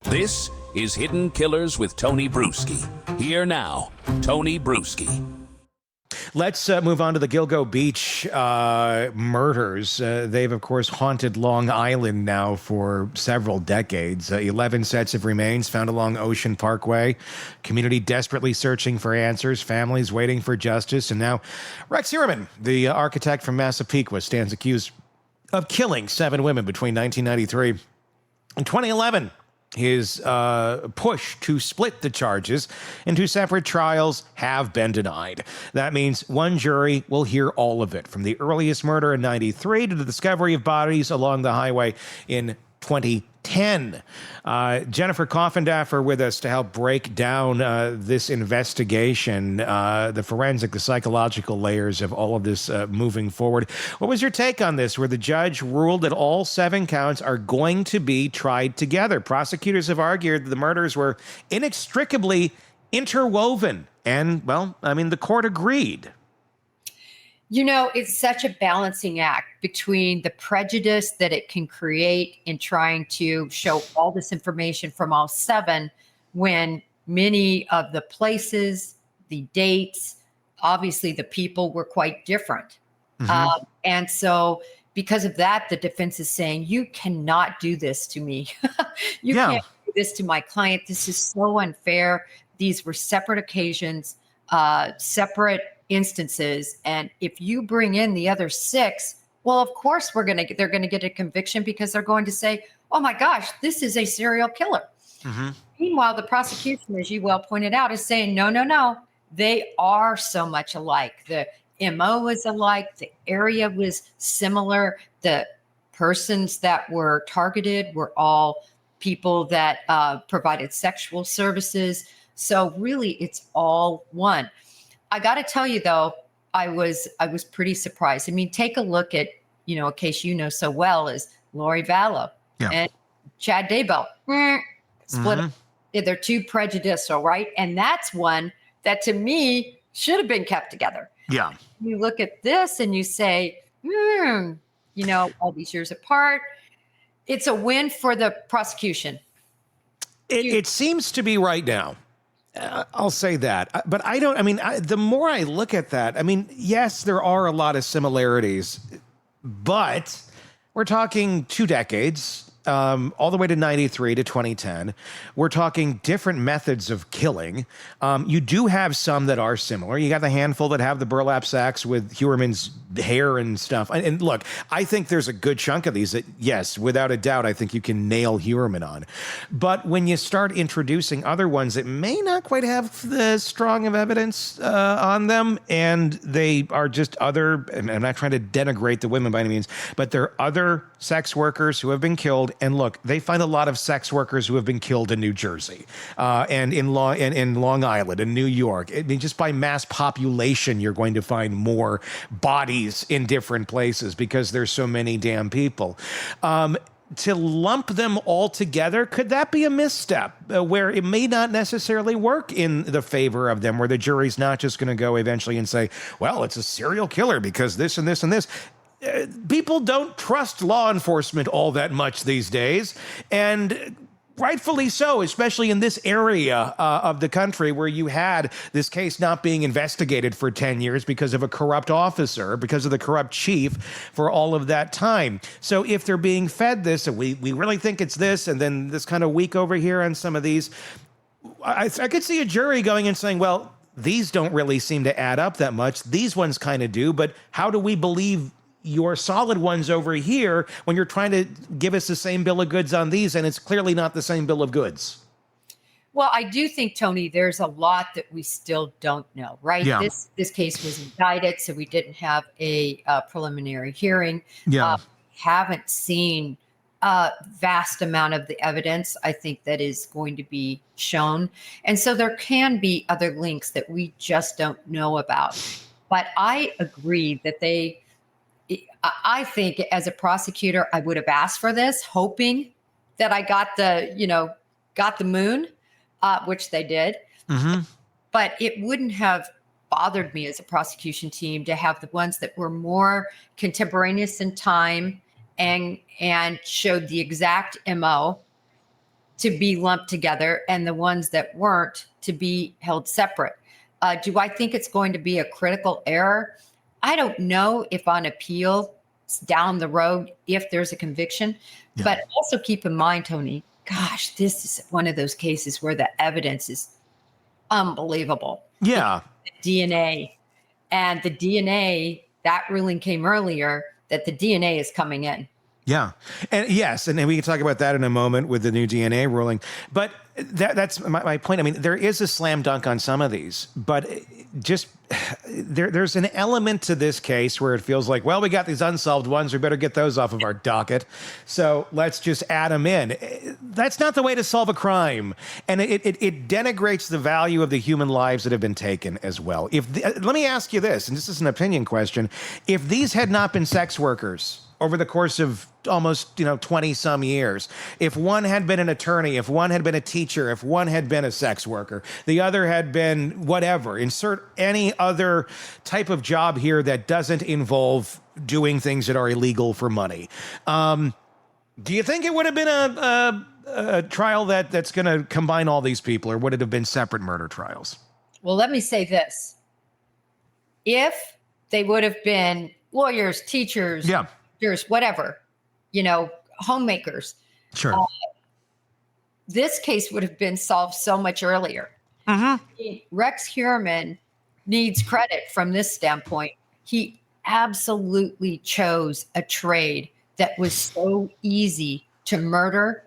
This is Hidden Killers with Tony Brueski. Here now, Tony Brueski. Let's move on to the Gilgo Beach murders. They've, of course, haunted Long Island now for several decades. 11 sets of remains found along Ocean Parkway. Community desperately searching for answers. Families waiting for justice. And now Rex Heuermann, the architect from Massapequa, stands accused of killing 7 women between 1993 and 2011. His push to split the charges into separate trials have been denied. That means one jury will hear all of it, from the earliest murder in 93 to the discovery of bodies along the highway in 2010. Jennifer Coffindaffer with us to help break down this investigation, the forensic, the psychological layers of all of this moving forward. What was your take on this, where the judge ruled that all 7 counts are going to be tried together? Prosecutors have argued that the murders were inextricably interwoven, and, well, I mean, the court agreed. You know, it's such a balancing act between the prejudice that it can create in trying to show all this information from all 7, when many of the places, the dates, obviously the people were quite different. Mm-hmm. And so because of that, the defense is saying, you cannot do this to me. You can't do this to my client. This is so unfair. These were separate occasions, separate instances, and if you bring in the other 6, well, of course they're going to get a conviction, because they're going to say, oh my gosh, this is a serial killer. Mm-hmm. Meanwhile, the prosecution, as you well pointed out, is saying, no, they are so much alike. The MO is alike, the area was similar, the persons that were targeted were all people that provided sexual services. So really, it's all one. I got to tell you, though, I was pretty surprised. I mean, take a look at, a case you know so well is Lori Vallow and Chad Daybell. Split. Mm-hmm. They're too prejudicial, right? And that's one that, to me, should have been kept together. Yeah. You look at this and you say, all these years apart, it's a win for the prosecution. It seems to be right now. I'll say that. But the more I look at that, yes, there are a lot of similarities, but we're talking 2 decades, all the way to 93 to 2010. We're talking different methods of killing. You do have some that are similar. You got the handful that have the burlap sacks with Heuermann's hair and stuff. And look, I think there's a good chunk of these that, yes, without a doubt, I think you can nail Heuermann on. But when you start introducing other ones that may not quite have the strong of evidence on them, and they are just other, and I'm not trying to denigrate the women by any means, but they're other sex workers who have been killed. And look, they find a lot of sex workers who have been killed in New Jersey and in Long Island and New York. I mean, just by mass population, you're going to find more bodies in different places because there's so many damn people. To lump them all together, could that be a misstep where it may not necessarily work in the favor of them, where the jury's not just going to go eventually and say, well, it's a serial killer because this and this and this? People don't trust law enforcement all that much these days, and rightfully so, especially in this area of the country where you had this case not being investigated for 10 years because of a corrupt officer, because of the corrupt chief for all of that time. So if they're being fed this, and we really think it's this, and then this kind of week over here on some of these, I could see a jury going and saying, well, these don't really seem to add up that much. These ones kind of do, but how do we believe your solid ones over here when you're trying to give us the same bill of goods on these, and it's clearly not the same bill of goods? Well, I do think, Tony, there's a lot that we still don't know, right? Yeah. This case was indicted, so we didn't have a preliminary hearing. Yeah. Haven't seen a vast amount of the evidence, I think, that is going to be shown. And so there can be other links that we just don't know about. But I agree that I think as a prosecutor, I would have asked for this, hoping that I got the moon, which they did. Mm-hmm. But it wouldn't have bothered me as a prosecution team to have the ones that were more contemporaneous in time and showed the exact MO to be lumped together and the ones that weren't to be held separate. Do I think it's going to be a critical error? I don't know if on appeal down the road, if there's a conviction, but also keep in mind, Tony, gosh, this is one of those cases where the evidence is unbelievable. Yeah. The DNA and the DNA, that ruling came earlier that the DNA is coming in. Yeah. And yes, and we can talk about that in a moment with the new DNA ruling. But that's my point. I mean, there is a slam dunk on some of these, but just there's an element to this case where it feels like, well, we got these unsolved ones. We better get those off of our docket. So let's just add them in. That's not the way to solve a crime. And it denigrates the value of the human lives that have been taken as well. Let me ask you this, and this is an opinion question. If these had not been sex workers over the course of almost 20 some years, if one had been an attorney, if one had been a teacher, if one had been a sex worker, the other had been whatever, insert any other type of job here that doesn't involve doing things that are illegal for money, do you think it would have been a trial that's going to combine all these people, or would it have been separate murder trials? Well, let me say this. If they would have been lawyers, teachers, whatever, homemakers. Sure. This case would have been solved so much earlier. Rex Heuermann needs credit from this standpoint. He absolutely chose a trade that was so easy to murder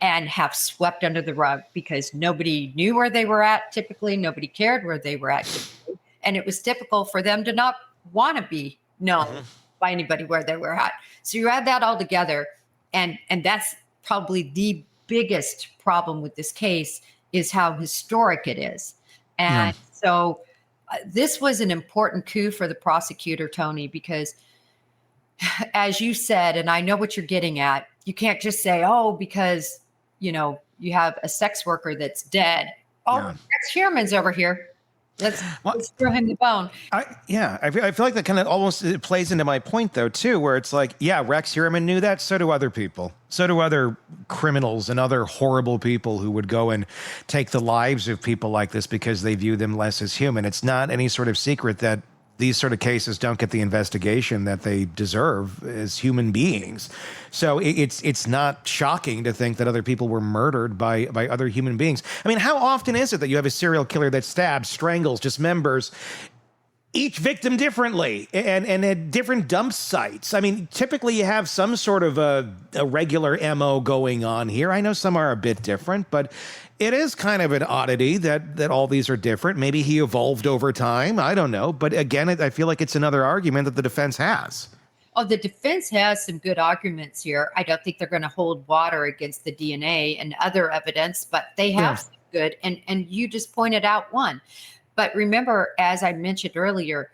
and have swept under the rug because nobody knew where they were at. Typically, nobody cared where they were at. Typically. And it was typical for them to not want to be known by anybody where they were at. So you add that all together, and that's probably the biggest problem with this case is how historic it is. And so this was an important coup for the prosecutor, Tony, because as you said, and I know what you're getting at, you can't just say, because, you have a sex worker that's dead. Rex Heuermann's over here. Let's throw him the bone. I feel like that kind of almost it plays into my point, though, too, where it's like, Rex Heuermann knew that. So do other people. So do other criminals and other horrible people who would go and take the lives of people like this because they view them less as human. It's not any sort of secret that these sort of cases don't get the investigation that they deserve as human beings. So it's not shocking to think that other people were murdered by other human beings. I mean, how often is it that you have a serial killer that stabs, strangles, dismembers each victim differently and at different dump sites? I mean, typically you have some sort of a regular MO going on here. I know some are a bit different, but it is kind of an oddity that all these are different. Maybe he evolved over time. I don't know. But again, I feel like it's another argument that the defense has. Oh, the defense has some good arguments here. I don't think they're going to hold water against the DNA and other evidence, but they have some good. And you just pointed out one. But remember, as I mentioned earlier,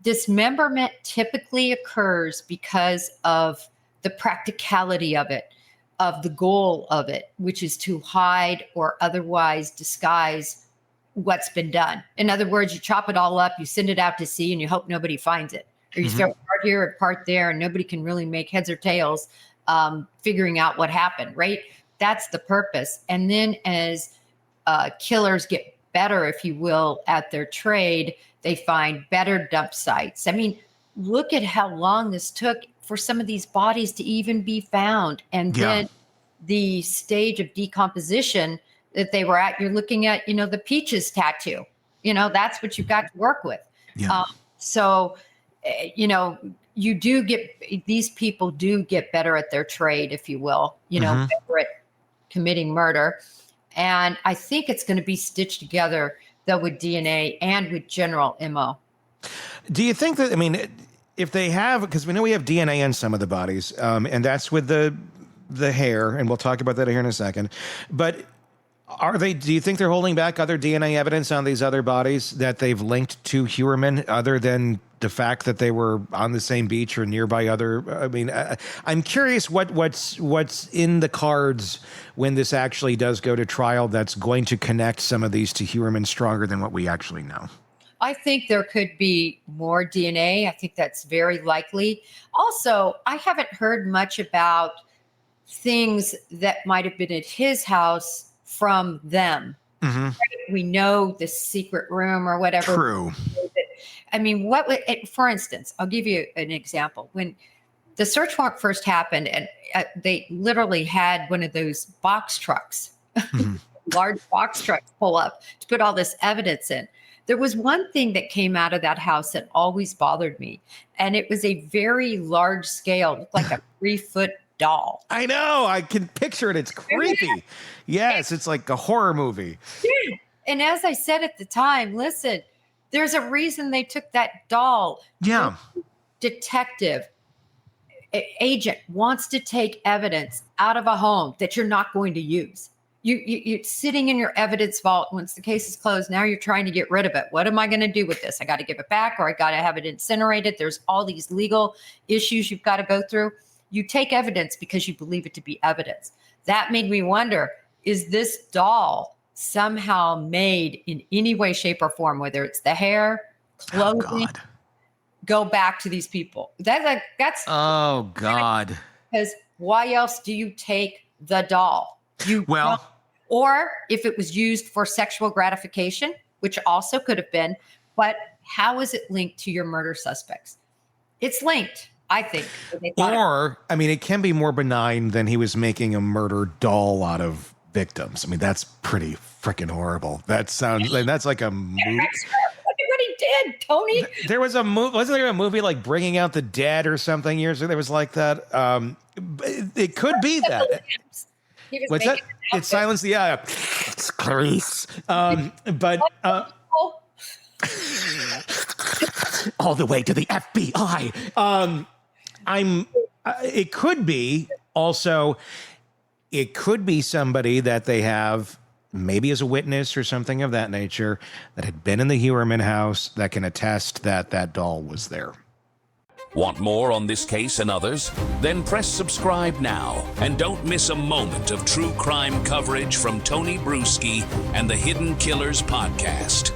dismemberment typically occurs because of the practicality of it, of the goal of it, which is to hide or otherwise disguise what's been done. In other words, you chop it all up, you send it out to sea, and you hope nobody finds it. Or you throw a part here, a part there, and nobody can really make heads or tails figuring out what happened, right? That's the purpose. And then as killers get better, if you will, at their trade, they find better dump sites. I mean, look at how long this took for some of these bodies to even be found. And then the stage of decomposition that they were at, you're looking at, the Peaches tattoo. That's what you've got to work with. So, you do these people do get better at their trade, if you will, better at committing murder. And I think it's going to be stitched together, though, with DNA and with general MO. Do you think that, if they have, because we know we have DNA in some of the bodies, and that's with the hair, and we'll talk about that here in a second, but do you think they're holding back other DNA evidence on these other bodies that they've linked to Heuermann, other than the fact that they were on the same beach or nearby I'm curious what's in the cards when this actually does go to trial that's going to connect some of these to Heuermann stronger than what we actually know. I think there could be more DNA. I think that's very likely. Also, I haven't heard much about things that might have been at his house from them. Mm-hmm. Right? We know the secret room or whatever. True. I mean, for instance, I'll give you an example. When the search warrant first happened, and they literally had one of those box trucks, Mm-hmm. large box trucks pull up to put all this evidence in. There was one thing that came out of that house that always bothered me, and it was a very large scale, looked like a 3-foot doll. I know. I can picture it. It's creepy. Yes, it's like a horror movie. Yeah. And as I said at the time, listen, there's a reason they took that doll. Yeah. Detective, agent wants to take evidence out of a home that you're not going to use. You're sitting in your evidence vault. Once the case is closed, now you're trying to get rid of it. What am I going to do with this? I got to give it back, or I got to have it incinerated. There's all these legal issues you've got to go through. You take evidence because you believe it to be evidence. That made me wonder, is this doll somehow made in any way, shape, or form, whether it's the hair, clothing, go back to these people? That's oh God. Because why else do you take the doll? Or if it was used for sexual gratification, which also could have been, but how is it linked to your murder suspects? It's linked, I think. Or, I mean, it can be more benign than he was making a murder doll out of victims. I mean, that's pretty freaking horrible. That sounds like that's like a movie. Look at what he did, Tony. There was a movie, wasn't there a movie like Bringing Out the Dead or something years ago? There was like that. It could be that. What's that? It silenced the eye. It's Clarice. But all the way to the FBI. It could be also. It could be somebody that they have maybe as a witness or something of that nature that had been in the Heuermann house that can attest that that doll was there. Want more on this case and others? Then press subscribe now and don't miss a moment of true crime coverage from Tony Brueski and the Hidden Killers podcast.